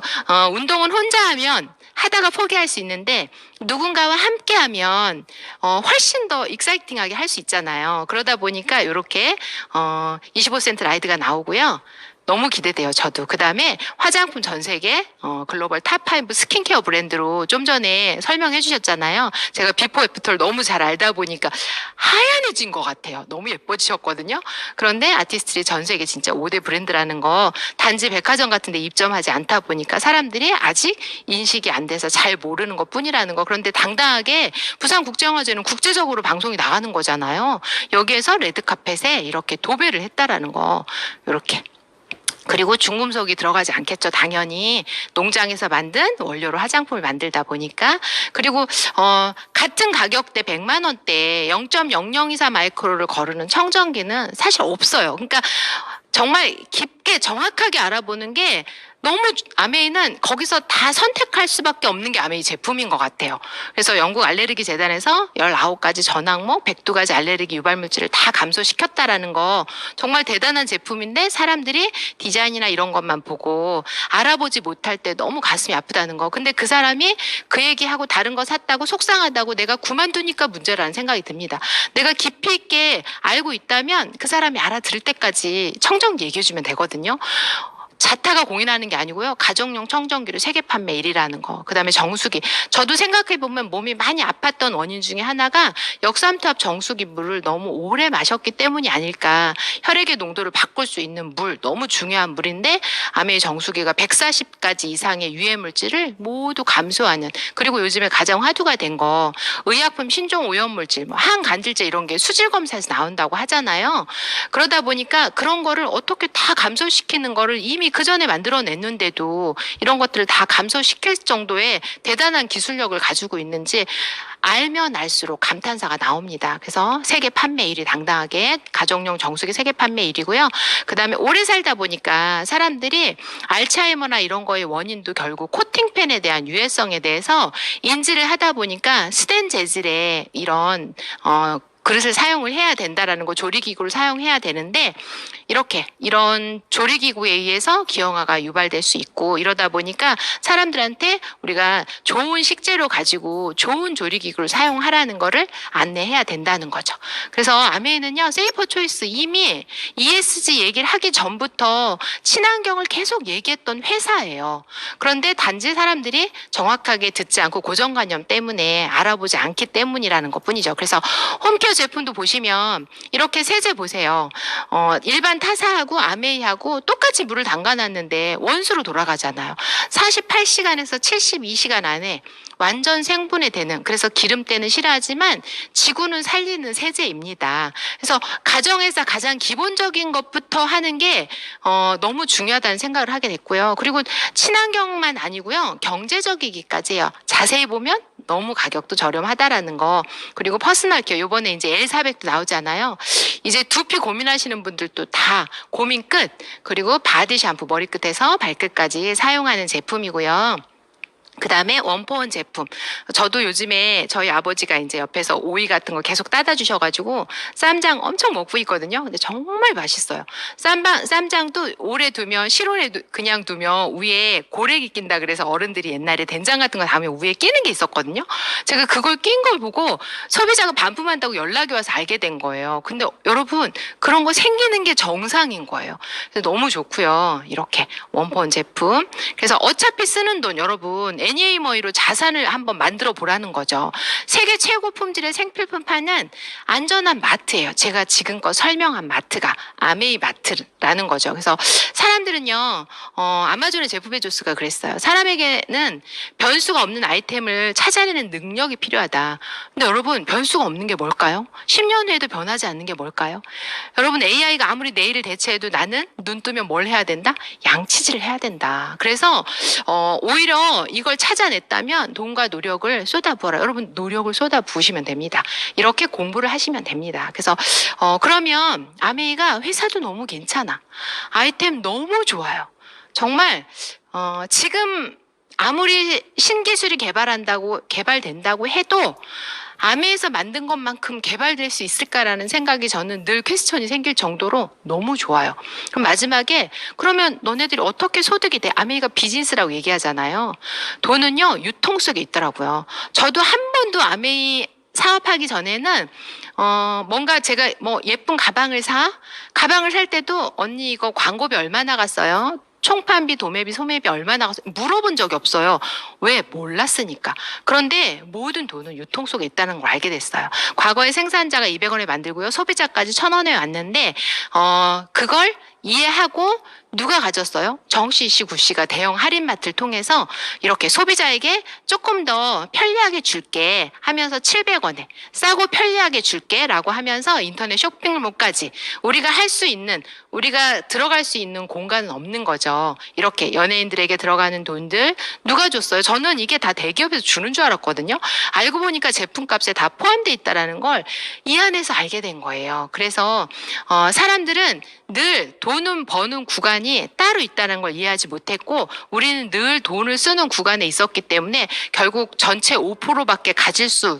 Speaker 1: 운동은 혼자 하면 하다가 포기할 수 있는데 누군가와 함께 하면 훨씬 더 익사이팅하게 할 수 있잖아요. 그러다 보니까 이렇게 25센트 라이드가 나오고요. 너무 기대돼요, 저도. 그 다음에 화장품 전 세계 글로벌 탑5 스킨케어 브랜드로 좀 전에 설명해 주셨잖아요. 제가 비포 애프터를 너무 잘 알다 보니까 하얀해진 것 같아요. 너무 예뻐지셨거든요. 그런데 아티스트리 전 세계 진짜 5대 브랜드라는 거 단지 백화점 같은 데 입점하지 않다 보니까 사람들이 아직 인식이 안 돼서 잘 모르는 것 뿐이라는 거. 그런데 당당하게 부산국제영화제는 국제적으로 방송이 나가는 거잖아요. 여기에서 레드카펫에 이렇게 도배를 했다라는 거. 이렇게. 그리고 중금속이 들어가지 않겠죠. 당연히 농장에서 만든 원료로 화장품을 만들다 보니까. 그리고 같은 가격대 100만 원대 0.0024 마이크로를 거르는 청정기는 사실 없어요. 그러니까 정말 깊게 정확하게 알아보는 게 너무, 아메이는 거기서 다 선택할 수밖에 없는 게 아메이 제품인 것 같아요. 그래서 영국 알레르기 재단에서 19가지 전항목, 102가지 알레르기 유발물질을 다 감소시켰다라는 거 정말 대단한 제품인데 사람들이 디자인이나 이런 것만 보고 알아보지 못할 때 너무 가슴이 아프다는 거. 근데 그 사람이 그 얘기하고 다른 거 샀다고 속상하다고 내가 그만두니까 문제라는 생각이 듭니다. 내가 깊이 있게 알고 있다면 그 사람이 알아들을 때까지 청정기 얘기해주면 되거든요. 자타가 공인하는 게 아니고요. 가정용 청정기로 세계 판매 1위라는 거. 그다음에 정수기. 저도 생각해보면 몸이 많이 아팠던 원인 중에 하나가 역삼투압 정수기 물을 너무 오래 마셨기 때문이 아닐까. 혈액의 농도를 바꿀 수 있는 물, 너무 중요한 물인데 아메이 정수기가 140가지 이상의 유해 물질을 모두 감소하는, 그리고 요즘에 가장 화두가 된 거 의약품 신종 오염물질, 뭐 항간질제 이런 게 수질 검사에서 나온다고 하잖아요. 그러다 보니까 그런 거를 어떻게 다 감소시키는 거를 이미 이미 그 전에 만들어냈는데도 이런 것들을 다 감소시킬 정도의 대단한 기술력을 가지고 있는지 알면 알수록 감탄사가 나옵니다. 그래서 세계 판매 1위 당당하게 가정용 정수기 세계 판매 1위고요. 그다음에 오래 살다 보니까 사람들이 알츠하이머나 이런 거의 원인도 결국 코팅팬에 대한 유해성에 대해서 인지를 하다 보니까 스텐 재질의 이런 그릇을 사용을 해야 된다라는 거, 조리기구를 사용해야 되는데 이런 조리기구에 의해서 기형아가 유발될 수 있고, 이러다 보니까 사람들한테 우리가 좋은 식재료 가지고 좋은 조리기구를 사용하라는 거를 안내해야 된다는 거죠. 그래서 아메이는요, 세이퍼 초이스 이미 ESG 얘기를 하기 전부터 친환경을 계속 얘기했던 회사예요. 그런데 단지 사람들이 정확하게 듣지 않고 고정관념 때문에 알아보지 않기 때문이라는 것뿐이죠. 그래서 홈케어 제품도 보시면 이렇게 세제 보세요. 일반 타사하고 아메이하고 똑같이 물을 담가놨는데 원수로 돌아가잖아요. 48시간에서 72시간 안에 완전 생분해 되는, 그래서 기름때는 싫어하지만 지구는 살리는 세제입니다. 그래서 가정에서 가장 기본적인 것부터 하는 게 너무 중요하다는 생각을 하게 됐고요. 그리고 친환경만 아니고요, 경제적이기까지요. 자세히 보면 너무 가격도 저렴하다라는 거. 그리고 퍼스널 케어, 요번에 이제 L400도 나오잖아요. 이제 두피 고민하시는 분들도 다 고민 끝. 그리고 바디 샴푸 머리끝에서 발끝까지 사용하는 제품이고요. 그 다음에 원포원 제품. 저도 요즘에 저희 아버지가 이제 옆에서 오이 같은 거 계속 따다 주셔가지고 쌈장 엄청 먹고 있거든요. 근데 정말 맛있어요. 쌈장도 오래 두면, 실온에 그냥 두면 위에 고래기 낀다 그래서 어른들이 옛날에 된장 같은 거 담으면 위에 끼는 게 있었거든요. 제가 그걸 낀 걸 보고 소비자가 반품한다고 연락이 와서 알게 된 거예요. 근데 여러분, 그런 거 생기는 게 정상인 거예요. 그래서 너무 좋고요. 이렇게 원포원 제품. 그래서 어차피 쓰는 돈, 여러분 애니에이머이로 자산을 한번 만들어 보라는 거죠. 세계 최고 품질의 생필품 파는 안전한 마트예요. 제가 지금껏 설명한 마트가 아메이 마트라는 거죠. 그래서 사람들은요, 아마존의 제프 베조스가 그랬어요. 사람에게는 변수가 없는 아이템을 찾아내는 능력이 필요하다. 근데 여러분, 변수가 없는 게 뭘까요? 10년 후에도 변하지 않는 게 뭘까요? 여러분, AI가 아무리 내일을 대체해도 나는 눈 뜨면 뭘 해야 된다? 양치질을 해야 된다. 그래서 오히려 이걸 찾아냈다면 돈과 노력을 쏟아부어라. 여러분, 노력을 쏟아부으시면 됩니다. 이렇게 공부를 하시면 됩니다. 그래서 그러면 아메이가 회사도 너무 괜찮아. 아이템 너무 좋아요. 정말 지금 아무리 신기술이 개발된다고 해도 아메에서 만든 것만큼 개발될 수 있을까라는 생각이 저는 늘 퀘스천이 생길 정도로 너무 좋아요. 그럼 마지막에, 그러면 너네들이 어떻게 소득이 돼? 아메이가 비즈니스라고 얘기하잖아요. 돈은요, 유통 속에 있더라고요. 저도 한 번도 아메이 사업하기 전에는 뭔가 제가 뭐 예쁜 가방을 살 때도 언니 이거 광고비 얼마 나갔어요? 총판비, 도매비, 소매비 얼마 나가서 물어본 적이 없어요. 왜? 몰랐으니까. 그런데 모든 돈은 유통 속에 있다는 걸 알게 됐어요. 과거에 생산자가 200원에 만들고요, 소비자까지 1,000원에 왔는데 그걸 이해하고 누가 가졌어요? 정씨 씨, 구씨가 대형 할인마트를 통해서 이렇게 소비자에게 조금 더 편리하게 줄게 하면서 700원에 싸고 편리하게 줄게 라고 하면서 인터넷 쇼핑몰까지 우리가 들어갈 수 있는 공간은 없는 거죠. 이렇게 연예인들에게 들어가는 돈들 누가 줬어요? 저는 이게 다 대기업에서 주는 줄 알았거든요. 알고 보니까 제품값에 다 포함되어 있다는 걸 이 안에서 알게 된 거예요. 그래서 사람들은 늘 돈은 버는 구간이 따로 있다는 걸 이해하지 못했고, 우리는 늘 돈을 쓰는 구간에 있었기 때문에 결국 전체 5%밖에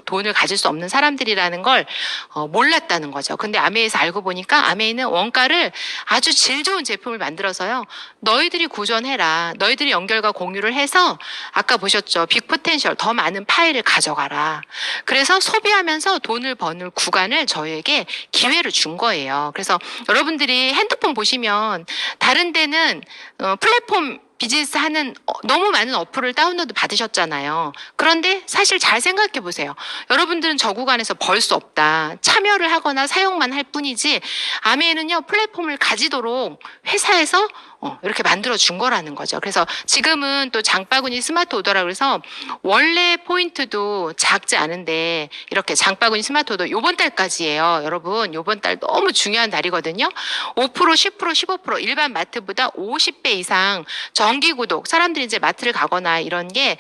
Speaker 1: 돈을 가질 수 없는 사람들이라는 걸 몰랐다는 거죠. 근데 아메이에서 알고 보니까 아메이는 원가를 아주 질 좋은 제품을 만들어서요, 너희들이 구전해라. 너희들이 연결과 공유를 해서 아까 보셨죠? 빅포텐셜, 더 많은 파일을 가져가라. 그래서 소비하면서 돈을 버는 구간을 저희에게 기회를 준 거예요. 그래서 여러분들이 핸드폰 보시면 다른 데는 플랫폼 비즈니스 하는 너무 많은 어플을 다운로드 받으셨잖아요. 그런데 사실 잘 생각해 보세요. 여러분들은 저 구간에서 벌 수 없다. 참여를 하거나 사용만 할 뿐이지, 아메이는요, 플랫폼을 가지도록 회사에서 이렇게 만들어 준 거라는 거죠. 그래서 지금은 또 장바구니 스마트 오더라 그래서 원래 포인트도 작지 않은데 이렇게 장바구니 스마트 오더 요번 달까지예요. 여러분 요번 달 너무 중요한 달이거든요. 5%, 10%, 15% 일반 마트보다 50배 이상 정기 구독 사람들이 이제 마트를 가거나 이런 게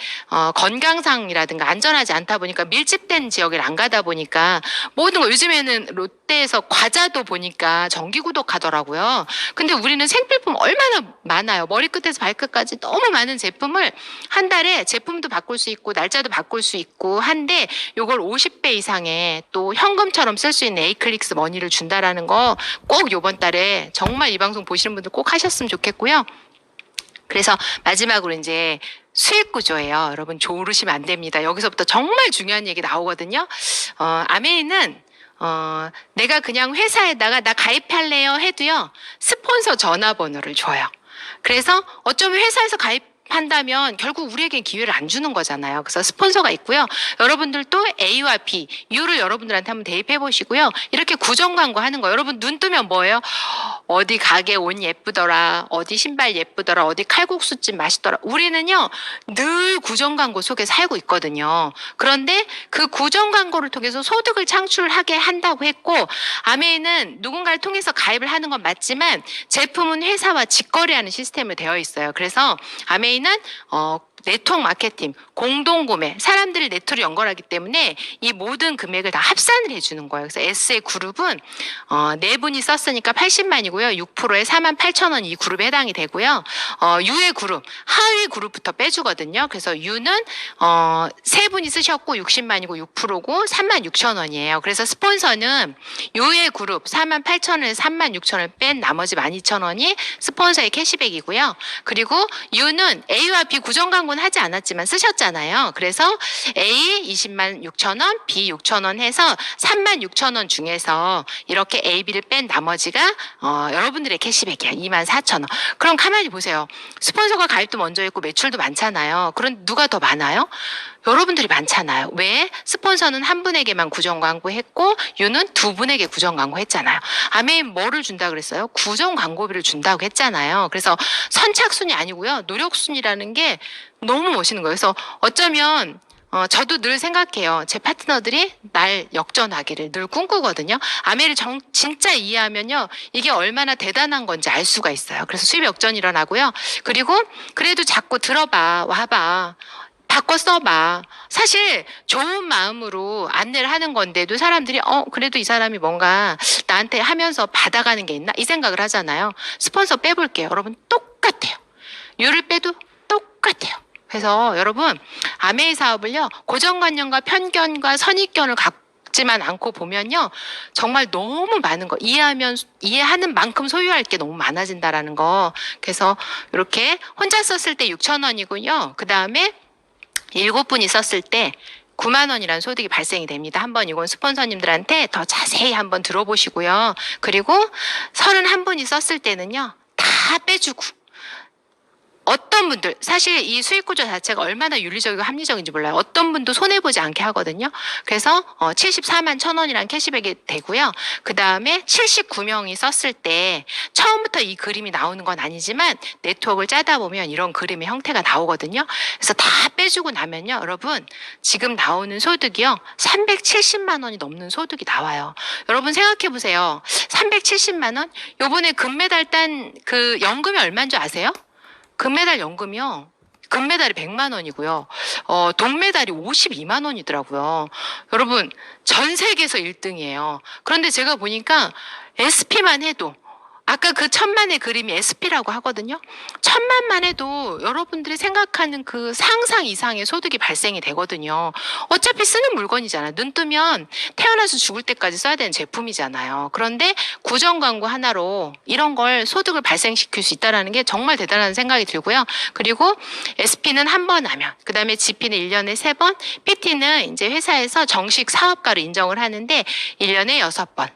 Speaker 1: 건강상이라든가 안전하지 않다 보니까 밀집된 지역을 안 가다 보니까 모든 거 요즘에는 롯데에서 과자도 보니까 정기 구독하더라고요. 근데 우리는 생필품 얼마나 많아요. 머리끝에서 발끝까지 너무 많은 제품을 한 달에 제품도 바꿀 수 있고 날짜도 바꿀 수 있고 한데 요걸 50배 이상의 또 현금처럼 쓸 수 있는 에이클릭스 머니를 준다라는 거 꼭 요번 달에 정말 이 방송 보시는 분들 꼭 하셨으면 좋겠고요. 그래서 마지막으로 이제 수익 구조예요. 여러분 조르시면 안 됩니다. 여기서부터 정말 중요한 얘기 나오거든요. 아메이는 내가 그냥 회사에다가 나 가입할래요 해도요. 스폰서 전화번호를 줘요. 그래서 어쩌면 회사에서 가입한다면 결국 우리에게 기회를 안 주는 거잖아요. 그래서 스폰서가 있고요. 여러분들도 A와 B, U를 여러분들한테 한번 대입해 보시고요. 이렇게 구정 광고 하는 거. 여러분 눈 뜨면 뭐예요? 어디 가게 옷 예쁘더라. 어디 신발 예쁘더라. 어디 칼국수집 맛있더라. 우리는요. 늘 구정 광고 속에 살고 있거든요. 그런데 그 구정 광고를 통해서 소득을 창출하게 한다고 했고 아메이는 누군가를 통해서 가입을 하는 건 맞지만 제품은 회사와 직거래하는 시스템으로 되어 있어요. 그래서 아메이는 네트워크 마케팅, 공동구매, 사람들을 네트로 연결하기 때문에 이 모든 금액을 다 합산을 해주는 거예요. 그래서 S의 그룹은 네 분이 썼으니까 80만이고요. 6%에 48,000원 이 그룹에 해당이 되고요. U의 그룹, 하위 그룹부터 빼주거든요. 그래서 U는 세 분이 쓰셨고 60만이고 6%고 36,000원이에요. 그래서 스폰서는 U의 그룹 48,000원에서 36,000원 뺀 나머지 12,000원이 스폰서의 캐시백이고요. 그리고 U는 A와 B 구정 광고는 하지 않았지만 쓰셨잖아요. 그래서 A 20만 6천원, B 6천원 해서 3만 6천원 중에서 이렇게 A, B를 뺀 나머지가 여러분들의 캐시백이야. 2만 4천원. 그럼 가만히 보세요. 스폰서가 가입도 먼저 했고 매출도 많잖아요. 그럼 누가 더 많아요? 여러분들이 많잖아요. 왜? 스폰서는 한 분에게만 구정 광고 했고 U는 두 분에게 구정 광고 했잖아요. 아메이 뭐를 준다 그랬어요? 구정 광고비를 준다고 했잖아요. 그래서 선착순이 아니고요. 노력순이라는 게 너무 멋있는 거예요. 그래서 어쩌면 저도 늘 생각해요. 제 파트너들이 날 역전하기를 늘 꿈꾸거든요. 아메이를 진짜 이해하면요. 이게 얼마나 대단한 건지 알 수가 있어요. 그래서 수입 역전이 일어나고요. 그리고 그래도 자꾸 들어봐, 와봐. 바꿔 써봐. 사실 좋은 마음으로 안내를 하는 건데도 사람들이 그래도 이 사람이 뭔가 나한테 하면서 받아가는 게 있나? 이 생각을 하잖아요. 스폰서 빼볼게요. 여러분 똑같아요. 유를 빼도 똑같아요. 그래서 여러분 아메이 사업을요. 고정관념과 편견과 선입견을 갖지만 않고 보면요. 정말 너무 많은 거 이해하는 만큼 소유할 게 너무 많아진다라는 거. 그래서 이렇게 혼자 썼을 때 6,000원이고요. 그 다음에 7분이 썼을 때 9만 원이라는 소득이 발생이 됩니다. 한번 이건 스폰서님들한테 더 자세히 한번 들어보시고요. 그리고 31분이 썼을 때는요. 다 빼주고 어떤 분들 사실 이 수익 구조 자체가 얼마나 윤리적이고 합리적인지 몰라요. 어떤 분도 손해보지 않게 하거든요. 그래서 74만 1,000원이라는 캐시백이 되고요. 그 다음에 79명이 썼을 때 처음부터 이 그림이 나오는 건 아니지만 네트워크를 짜다 보면 이런 그림의 형태가 나오거든요. 그래서 다 빼주고 나면요. 여러분 지금 나오는 소득이요. 370만 원이 넘는 소득이 나와요. 여러분 생각해 보세요. 370만 원? 요번에 금메달 딴 그 연금이 얼마인 줄 아세요? 금메달 연금이요. 금메달이 100만 원이고요. 동메달이 52만 원이더라고요. 여러분 전 세계에서 1등이에요. 그런데 제가 보니까 SP만 해도 아까 그 1,000만의 그림이 SP라고 하거든요. 1,000만만 해도 여러분들이 생각하는 그 상상 이상의 소득이 발생이 되거든요. 어차피 쓰는 물건이잖아요. 눈 뜨면 태어나서 죽을 때까지 써야 되는 제품이잖아요. 그런데 구정 광고 하나로 이런 걸 소득을 발생시킬 수 있다는 게 정말 대단한 생각이 들고요. 그리고 SP는 한 번 하면, 그 다음에 GP는 1년에 3번, PT는 이제 회사에서 정식 사업가로 인정을 하는데 1년에 6번.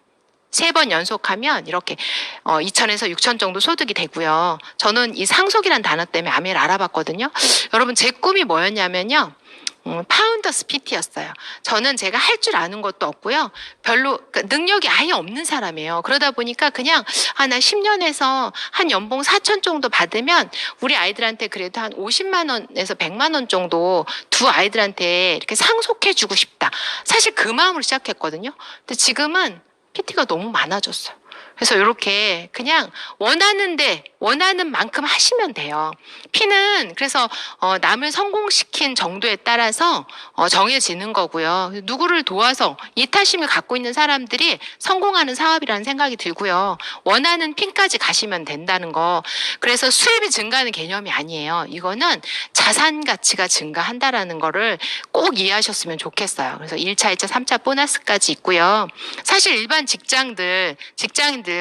Speaker 1: 3번 연속하면 이렇게 2,000에서 6,000 정도 소득이 되고요. 저는 이 상속이란 단어 때문에 아메이를 알아봤거든요. 여러분 제 꿈이 뭐였냐면요. 파운더스 PT였어요. 저는 제가 할 줄 아는 것도 없고요. 별로 그러니까 능력이 아예 없는 사람이에요. 그러다 보니까 그냥 나 10년에서 한 연봉 4천 정도 받으면 우리 아이들한테 그래도 한 50만 원에서 100만 원 정도 두 아이들한테 이렇게 상속해주고 싶다. 사실 그 마음으로 시작했거든요. 근데 지금은 PT가 너무 많아졌어요. 그래서 이렇게 그냥 원하는 만큼 하시면 돼요. P는 그래서 남을 성공시킨 정도에 따라서 정해지는 거고요. 누구를 도와서 이타심을 갖고 있는 사람들이 성공하는 사업이라는 생각이 들고요. 원하는 P까지 가시면 된다는 거. 그래서 수입이 증가하는 개념이 아니에요. 이거는 자산 가치가 증가한다라는 거를 꼭 이해하셨으면 좋겠어요. 그래서 1차, 2차, 3차 보너스까지 있고요. 사실 일반 직장인들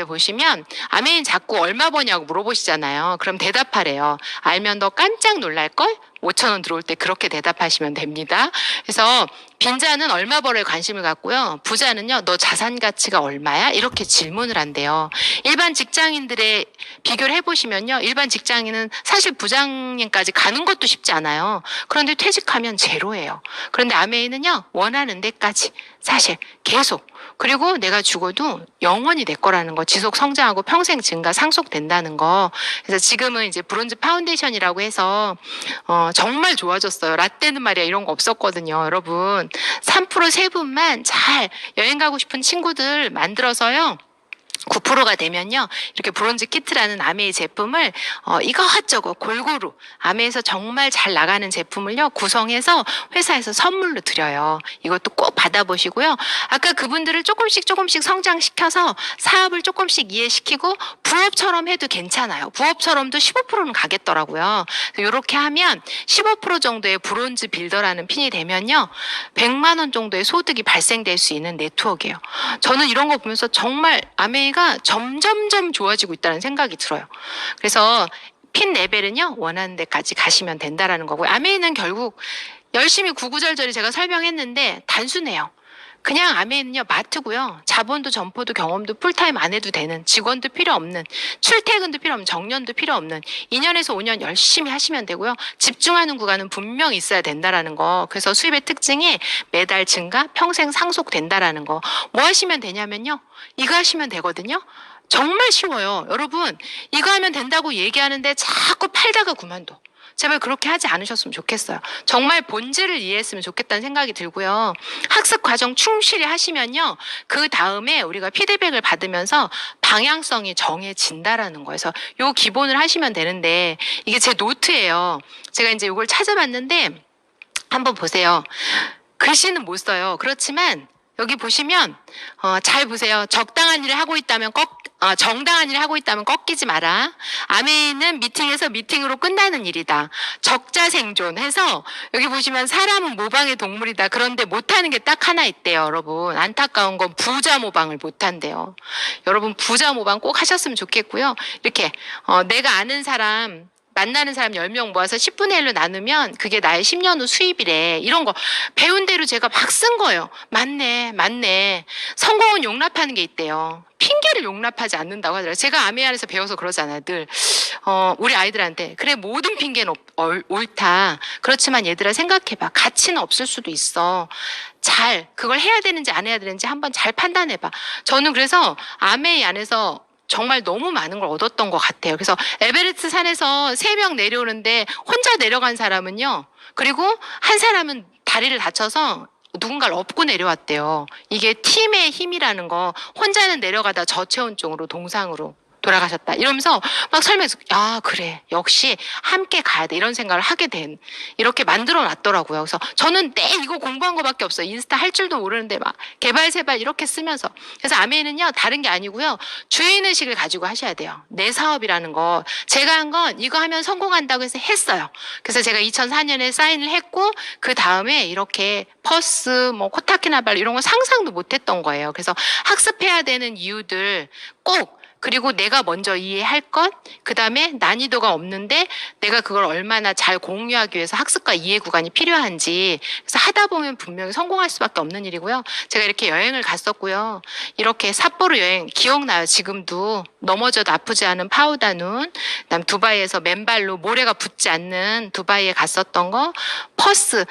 Speaker 1: 보시면 아메인 자꾸 얼마 버냐고 물어보시잖아요. 그럼 대답하래요. 알면 너 깜짝 놀랄걸? 5천 원 들어올 때 그렇게 대답하시면 됩니다. 그래서 빈자는 얼마 벌어에 관심을 갖고요. 부자는요, 너 자산 가치가 얼마야? 이렇게 질문을 한대요. 일반 직장인들의 비교를 해보시면요. 일반 직장인은 사실 부장님까지 가는 것도 쉽지 않아요. 그런데 퇴직하면 제로예요. 그런데 아메이는요, 원하는 데까지 사실 계속 그리고 내가 죽어도 영원히 내 거라는 거, 지속 성장하고 평생 증가 상속된다는 거. 그래서 지금은 이제 브론즈 파운데이션이라고 해서 정말 좋아졌어요. 라떼는 말이야 이런 거 없었거든요. 여러분 3% 세분만 잘 여행 가고 싶은 친구들 만들어서요. 9%가 되면요. 이렇게 브론즈 키트라는 아메이 제품을 이것저것 골고루 아메이에서 정말 잘 나가는 제품을요. 구성해서 회사에서 선물로 드려요. 이것도 꼭 받아보시고요. 아까 그분들을 조금씩 성장시켜서 사업을 조금씩 이해시키고 부업처럼 해도 괜찮아요. 부업처럼도 15%는 가겠더라고요. 이렇게 하면 15% 정도의 브론즈 빌더라는 핀이 되면요. 100만 원 정도의 소득이 발생될 수 있는 네트워크예요. 저는 이런 거 보면서 정말 아메이가 점점점 좋아지고 있다는 생각이 들어요. 그래서 핀 레벨은요, 원하는 데까지 가시면 된다라는 거고요. 아메이는 결국 열심히 구구절절히 제가 설명했는데 단순해요. 그냥 아메이는요, 마트고요. 자본도 점포도 경험도 풀타임 안 해도 되는, 직원도 필요 없는, 출퇴근도 필요 없는, 정년도 필요 없는 2년에서 5년 열심히 하시면 되고요. 집중하는 구간은 분명 있어야 된다라는 거. 그래서 수입의 특징이 매달 증가, 평생 상속된다라는 거. 뭐 하시면 되냐면요. 이거 하시면 되거든요. 정말 쉬워요. 여러분, 이거 하면 된다고 얘기하는데 자꾸 팔다가 그만둬. 제발 그렇게 하지 않으셨으면 좋겠어요. 정말 본질을 이해했으면 좋겠다는 생각이 들고요. 학습 과정 충실히 하시면요. 그 다음에 우리가 피드백을 받으면서 방향성이 정해진다라는 거에서 요 기본을 하시면 되는데 이게 제 노트예요. 제가 이제 이걸 찾아봤는데 한번 보세요. 글씨는 못 써요. 그렇지만 여기 보시면 잘 보세요. 적당한 일을 하고 있다면 정당한 일을 하고 있다면 꺾이지 마라. 아멘은 미팅에서 미팅으로 끝나는 일이다. 적자생존해서 여기 보시면 사람은 모방의 동물이다. 그런데 못하는 게 딱 하나 있대요. 여러분 안타까운 건 부자 모방을 못한대요. 여러분 부자 모방 꼭 하셨으면 좋겠고요. 이렇게 내가 아는 사람 만나는 사람 10명 모아서 10분의 1로 나누면 그게 나의 10년 후 수입이래. 이런 거 배운 대로 제가 막 쓴 거예요. 맞네. 성공은 용납하는 게 있대요. 핑계를 용납하지 않는다고 하더라고요. 제가 아메 안에서 배워서 그러잖아요. 늘 우리 아이들한테 그래 모든 핑계는 옳다. 그렇지만 얘들아 생각해봐. 가치는 없을 수도 있어. 잘 그걸 해야 되는지 안 해야 되는지 한번 잘 판단해봐. 저는 그래서 아메 안에서 정말 너무 많은 걸 얻었던 것 같아요. 그래서 에베레스트 산에서 3명 내려오는데 혼자 내려간 사람은요. 그리고 한 사람은 다리를 다쳐서 누군가를 업고 내려왔대요. 이게 팀의 힘이라는 거. 혼자는 내려가다 저체온증으로 동상으로 돌아가셨다. 이러면서 막 설명해서 그래 역시 함께 가야 돼 이런 생각을 하게 된 이렇게 만들어 놨더라고요. 그래서 저는 이거 공부한 거밖에 없어요. 인스타 할 줄도 모르는데 막 개발세발 이렇게 쓰면서 그래서 아메이는요 다른 게 아니고요 주인의식을 가지고 하셔야 돼요. 내 사업이라는 거 제가 한 건 이거 하면 성공한다고 해서 했어요. 그래서 제가 2004년에 사인을 했고 그 다음에 이렇게 퍼스 뭐 코타키나발 이런 거 상상도 못했던 거예요. 그래서 학습해야 되는 이유들 꼭 그리고 내가 먼저 이해할 것, 그 다음에 난이도가 없는데 내가 그걸 얼마나 잘 공유하기 위해서 학습과 이해 구간이 필요한지. 그래서 하다 보면 분명히 성공할 수밖에 없는 일이고요. 제가 이렇게 여행을 갔었고요. 이렇게 삿포로 여행 기억나요. 지금도 넘어져도 아프지 않은 파우다눈, 그다음 두바이에서 맨발로 모래가 붙지 않는 두바이에 갔었던 거, 퍼스,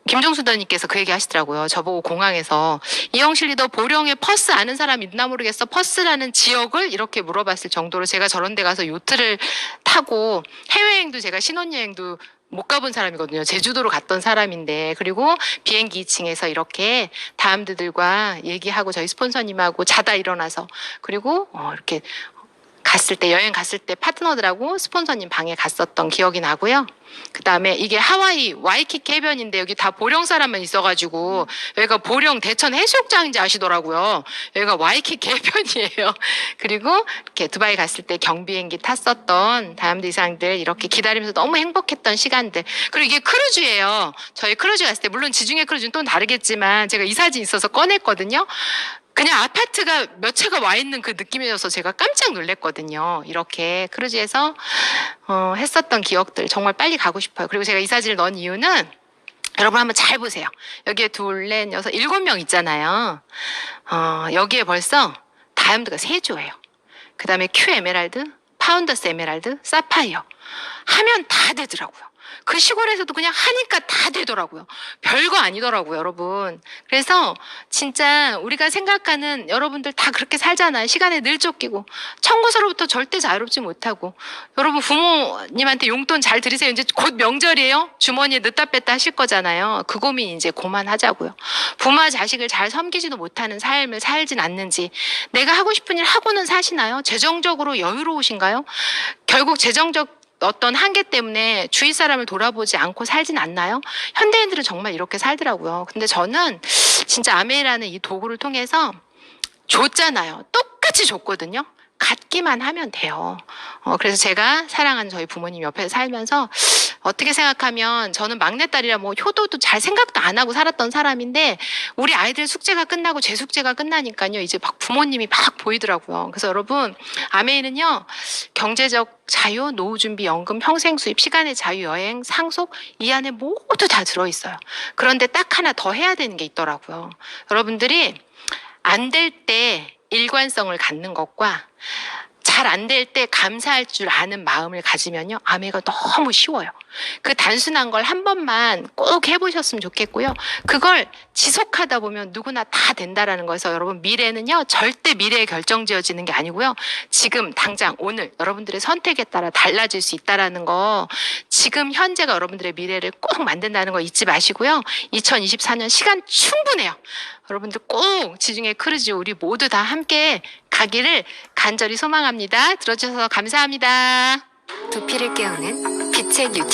Speaker 1: 김종수 대님께서 그 얘기 하시더라고요. 저보고 공항에서 이영실 리더 보령에 퍼스 아는 사람 있나 모르겠어. 퍼스라는 지역을 이렇게 물어봤을 정도로 제가 저런 데 가서 요트를 타고 해외여행도 제가 신혼여행도 못 가본 사람이거든요. 제주도로 갔던 사람인데, 그리고 비행기 2층에서 이렇게 다음들과 얘기하고 저희 스폰서님하고 자다 일어나서, 그리고 이렇게 갔을 때, 여행 갔을 때 파트너들하고 스폰서님 방에 갔었던 기억이 나고요. 그 다음에 이게 하와이 와이키키 해변인데 여기 다 보령 사람만 있어가지고 여기가 보령 대천 해수욕장인지 아시더라고요. 여기가 와이키키 해변이에요. 그리고 이렇게 두바이 갔을 때 경비행기 탔었던 다음들 이상들 이렇게 기다리면서 너무 행복했던 시간들. 그리고 이게 크루즈예요. 저희 크루즈 갔을 때 물론 지중해 크루즈는 또 다르겠지만 제가 이 사진 있어서 꺼냈거든요. 그냥 아파트가 몇 채가 와 있는 그 느낌이어서 제가 깜짝 놀랐거든요. 이렇게 크루즈에서 했었던 기억들 정말 빨리 가고 싶어요. 그리고 제가 이 사진을 넣은 이유는 여러분 한번 잘 보세요. 여기에 둘, 넷, 여섯, 7명 있잖아요. 여기에 벌써 다이아몬드가 3조예요. 그 다음에 큐 에메랄드, 파운더스 에메랄드, 사파이어 하면 다 되더라고요. 그 시골에서도 그냥 하니까 다 되더라고요. 별거 아니더라고요, 여러분. 그래서 진짜 우리가 생각하는 여러분들 다 그렇게 살잖아요. 시간에 늘 쫓기고 청구서로부터 절대 자유롭지 못하고. 여러분 부모님한테 용돈 잘 드리세요. 이제 곧 명절이에요. 주머니에 넣다 뺐다 하실 거잖아요. 그 고민 이제 그만하자고요. 부모와 자식을 잘 섬기지도 못하는 삶을 살진 않는지. 내가 하고 싶은 일 하고는 사시나요? 재정적으로 여유로우신가요? 결국 재정적 어떤 한계 때문에 주위 사람을 돌아보지 않고 살진 않나요? 현대인들은 정말 이렇게 살더라고요. 근데 저는 진짜 아메이라는 이 도구를 통해서 줬잖아요. 똑같이 줬거든요. 갖기만 하면 돼요. 그래서 제가 사랑하는 저희 부모님 옆에서 살면서 어떻게 생각하면 저는 막내딸이라 뭐 효도도 잘 생각도 안 하고 살았던 사람인데 우리 아이들 숙제가 끝나고 제 숙제가 끝나니까요. 이제 막 부모님이 막 보이더라고요. 그래서 여러분 아메이는요. 경제적 자유, 노후준비, 연금, 평생수입, 시간의 자유, 여행, 상속 이 안에 모두 다 들어있어요. 그런데 딱 하나 더 해야 되는 게 있더라고요. 여러분들이 안 될 때 일관성을 갖는 것과 잘 안 될 때 감사할 줄 아는 마음을 가지면요. 아메가 너무 쉬워요. 그 단순한 걸 한 번만 꼭 해보셨으면 좋겠고요. 그걸 지속하다 보면 누구나 다 된다라는 거에서 여러분 미래는요. 절대 미래에 결정지어지는 게 아니고요. 지금 당장 오늘 여러분들의 선택에 따라 달라질 수 있다라는 거 지금 현재가 여러분들의 미래를 꼭 만든다는 거 잊지 마시고요. 2024년 시간 충분해요. 여러분들 꼭 지중해 크루즈 우리 모두 다 함께 가기를 간절히 소망합니다. 들어주셔서 감사합니다.
Speaker 2: 두피를 깨우는 빛의 뉴트리